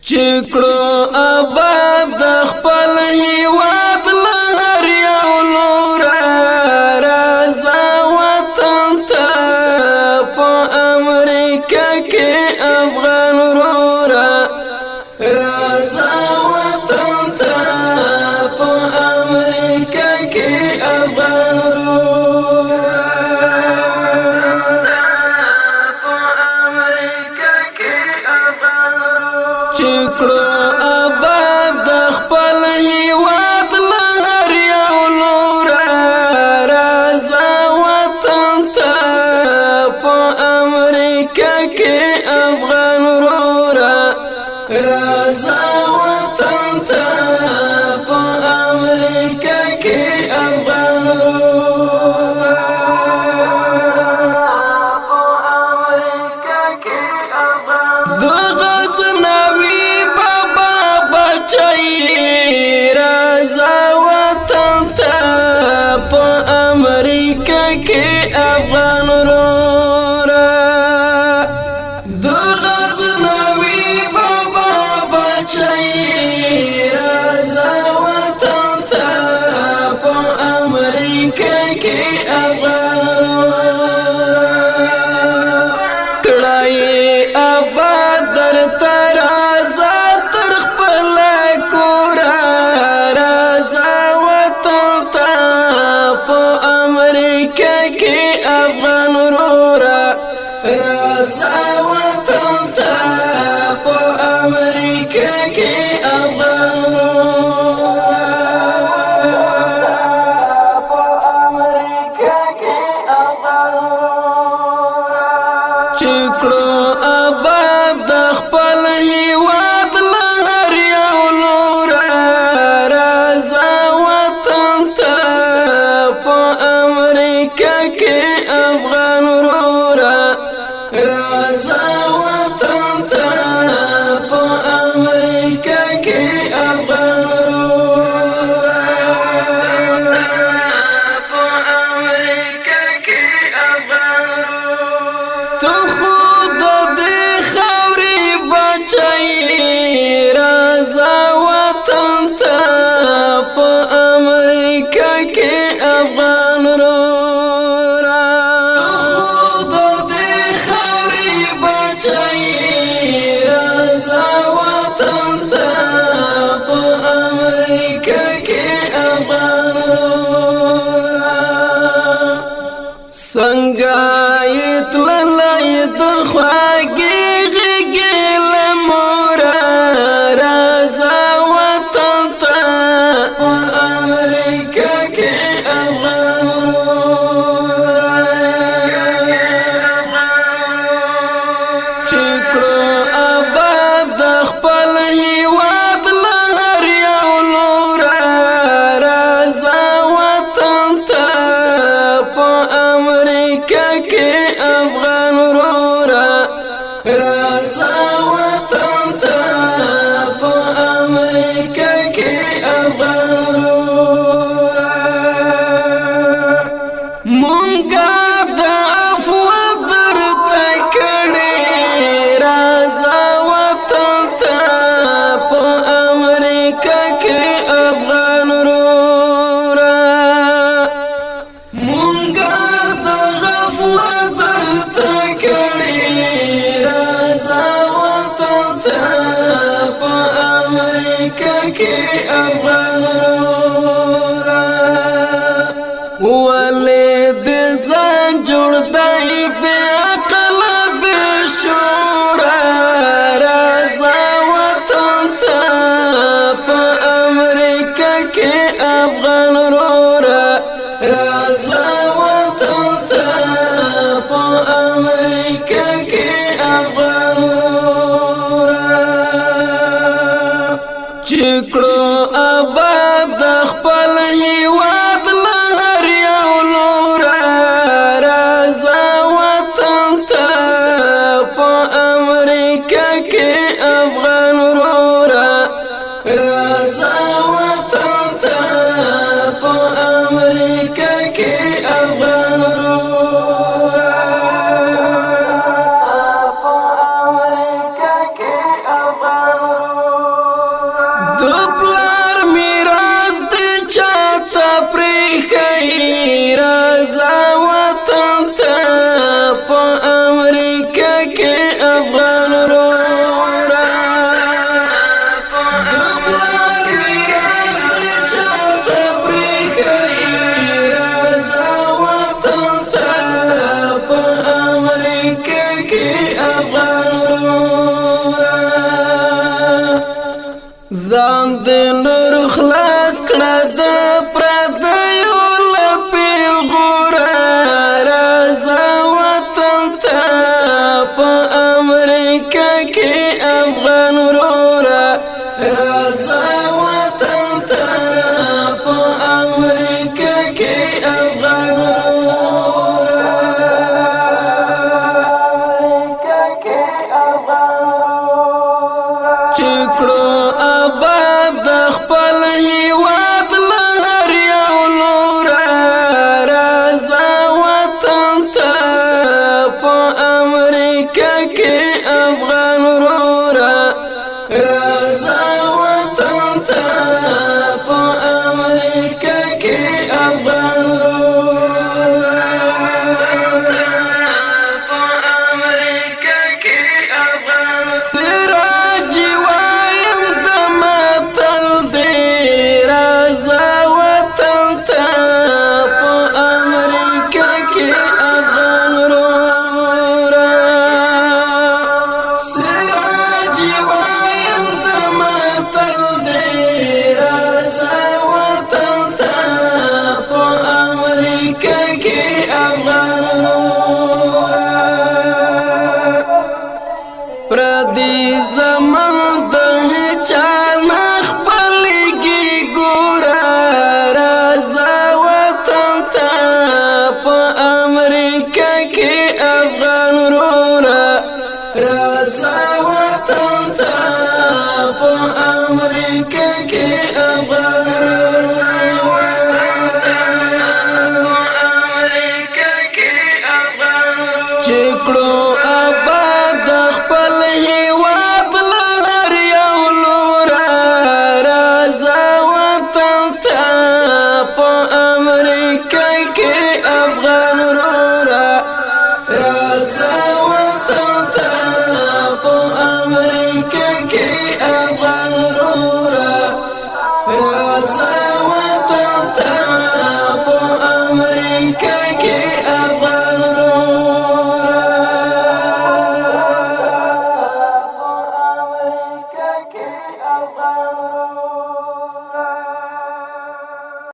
چکړو آباد د خپل هیواد لهر یو لور راځه وطن ته په امریکا کې افغان ورور راځه وطن ته په امریکا کې افغان ورور په امریکا کې افغان چکړو آباد د خپل هیواد لهر یو لور راځه وطن ته په امریکا کې افغان ورور راځه وطن ته په امریکا کې افغان ورور په امریکا کې افغان د غزنوي بابا بچي راځه وطن ته په امریکا کې افغان ورور د غزنوي بابا بچي راځه وطن ته په امریکا کې افغان ورور کړای آباد در ترازا تر خپل کور راځه وطن ته په امریکا کې افغان ورور راځه وطن ته په امریکا کې افغان ورور په امریکا کې افغان ورور چکړو آباد د خپل هیواد لهر یو لور راځه وطن ته په امریکا کې افغان ورور راځه وطن ته په امریکا کې افغان ورور په امریکا کې افغان ورور ته خود دې خاورې بچي راځه وطن ته په امریکا کې افغان ورور ته خود دې خاورې بچي راځه وطن ته په امریکا کې افغان ورور څنګه تللی د خواږې غېږې له موره راځه وطن ته په امریکا کې افغان ورور چکړو آباد د خپل هیواد لهر یو لور راځه وطن ته په امریکا کې افغان ورور راځه وطن ته په امریکا کې افغان ورور مونږه د عفو درته کړې راځه وطن ته په امریکا کې افغان ورور مونږه د عفو درته کړې راځه وطن ته په امریکا کې افغان ورور ولې د ځان جوړ دی بې عقله بې شعوره راځه وطن ته په امریکا کې افغان ورور راځه وطن ته په امریکا کې افغان ورور چکړو آباد ځان دې نور خلاص کړه د پردیو له پیغوره راځه وطن ته په امریکا کې افغان وروره راځه وطن ته په امریکا کې افغان چکړو آباد د خپل هیواد له هر یو لوره راځه وطن ته په امریکا کې افغان وروره راځه وطن ته په امریکا کې افغان وروره په امریکا کې افغان سراج وایم د متل دی راځه وطن ته په امریکا کې افغان وروره سراج وایم د متل دی راځه وطن ته په امریکا کې افغان وروره پردی زمان د هچا نه خپلېږي ګوره راځه وطن ته په امریکا کې افغان وروره راځه وطن ته په امریکا کې افغان چکړو آباد د خپل هیواد له هر یو لوره راځه وطن ته په امریکا کې افغان وروره راځه وطن ته په امریکا کې افغان وروره راځه وطن ته په امریکا کې افغان وروره